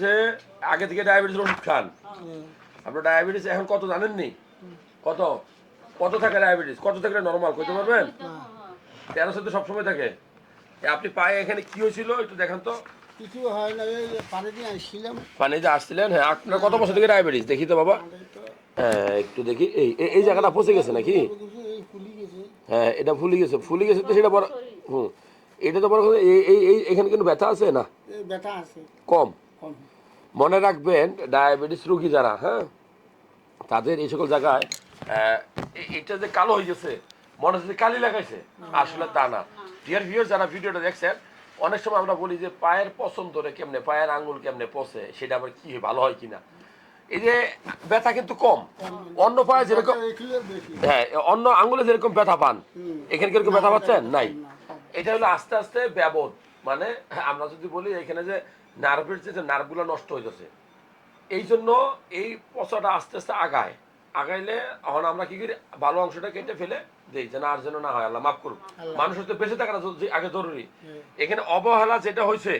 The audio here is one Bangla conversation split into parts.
যে আগে থেকে ডায়াবেটিস ওষুধ খান। আপনার ডায়াবেটিস এখন কত জানেননি? কত কত থাকে ডায়াবেটিস? কত থেকে নরমাল কইতে পারবেন? 1300 সবসময় থাকে। আপনি পায়ে এখানে কি হয়েছিল একটু দেখান তো। কিছু হয় না, এই পানি দিয়ে আসছিলাম। পানি যে আসছিলেন, হ্যাঁ আপনার কত বছর থেকে ডায়াবেটিস দেখি তো বাবা। হ্যাঁ একটু দেখি, এই এই জায়গাটা পচে গেছে নাকি? এই ফুলি গেছে। হ্যাঁ এটা ফুলি গেছে তো সেটা বড়। হুম, এটা তো বড় কথা। এই এই এই এখানে কিন্তু ব্যথা আছে না? এই ব্যথা আছে কম। কম। মনে রাখবেন ডায়াবেটিস রোগী যারা, হ্যাঁ তাদের এই সকল জায়গায় এটা যে কালো হয়ে গেছে মনে হচ্ছে কালি লাগাইছে, আসলে তা না। ডিয়ার ভিউয়ার্স, যারা ভিডিওটা দেখছেন, অনেক সময় আমরা বলি যে পায়ের পছন্দ ধরে কেমনে, পায়ের আঙ্গুল কেমনে পচে, সেটা আবার কি ভালো হয় কিনা। এই যে ব্যথা কিন্তু কম, অন্য পায়ে যেরকম, হ্যাঁ অন্য আঙ্গুলে যেরকম ব্যথা পান, এখানে কিরকম ব্যথা পাচ্ছেন নাই। এটা হলো আস্তে আস্তে ব্যবধ, মানে আমরা যদি বলি এখানে যে নার্ভের যে নার্ভগুলো নষ্ট হয়ে যাচ্ছে, এই জন্য এই পচাটা আস্তে আস্তে আগাইলে এখন আমরা কি করি, ভালো অংশটা কেটে ফেলে দিই যেন আর যেন না হয়, আল্লাহ মাফ করুক। মানুষের তো বেঁচে থাকাটা আগে জরুরি। এখানে অবহেলা যেটা হয়েছে,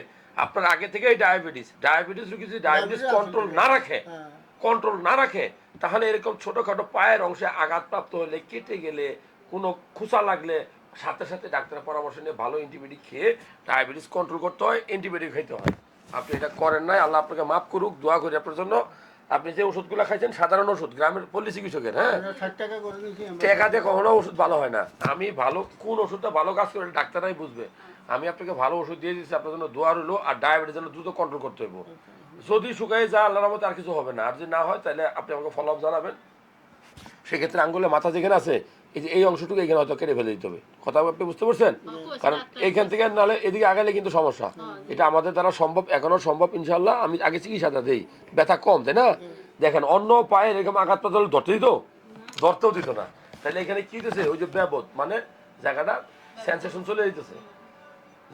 আপনার আগে থেকেই ডায়াবেটিস রোগী যদি ডায়াবেটিস কন্ট্রোল না রাখে, তাহলে এরকম ছোটখাটো পায়ের অংশে আঘাতপ্রাপ্ত হলে, কেটে গেলে, কোনো খোঁচা লাগলে সাথে সাথে ডাক্তারের পরামর্শ নিয়ে ভালো অ্যান্টিবায়োটিক খেয়ে ডায়াবেটিস কন্ট্রোল করতে হয়, অ্যান্টিবায়োটিক খাইতে হয়। আপনি এটা করেন নাই, আল্লাহ আপনাকে মাফ করুক, দোয়া করি আপনার জন্য। আপনি যে ওষুধগুলো খাইছেন সাধারণ ওষুধ, গ্রামের পল্লী চিকিৎসকের, হ্যাঁ 60 টাকা করে নিয়েছি আমরা। টাকা দিয়ে কখনো ওষুধ ভালো হয় না। আমি ভালো কোন ওষুধটা ভালো কাজ করে ডাক্তাররাই বুঝবে। আমি আপনাকে ভালো ওষুধ দিয়ে দিচ্ছি, আপনার জন্য দোয়া রইলো। আর ডায়াবেটিস জন্য দ্রুত কন্ট্রোল করতে হইব। যদি শুকায় যায় আল্লাহর রহমতে আর কিছু হবে না, আর যদি না হয় তাহলে আপনি আমাকে ফলো আপ জানাবেন। সেক্ষেত্রে আঙ্গুলে মাথা যেখানে আছে, এই যে এই অংশটুকু এখানে হয়তো কেটে ফেলে দিতে হবে। কথা আপনি বুঝতে পারছেন? কারণ এইখান থেকে নাহলে এদিকে আগালে কিন্তু সমস্যা। এটা আমাদের দ্বারা সম্ভব, এখনো সম্ভব ইনশাল্লাহ। আমি আগে চিকিৎসাটা দিই, ব্যথা কম, তাই না? দেখেন অন্য পায়ে এরকম আঘাত পাতলে ধরতেও দিত না। তাহলে এখানে কি দিতেছে, ওই যে ব্যবধ, মানে জায়গাটা সেন্সেশন চলে যেতেছে।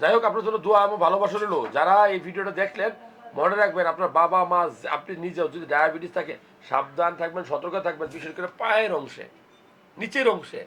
যাই হোক, আপনার জন্য দোয়া আমার ভালোবাসা রইলো। যারা এই ভিডিওটা দেখলেন, মনে রাখবেন আপনার বাবা মা, আপনি নিজেও যদি ডায়াবেটিস থাকে, সাবধান থাকবেন, সতর্ক থাকবেন, বিশেষ করে পায়ের অংশে, নিচের অংশে।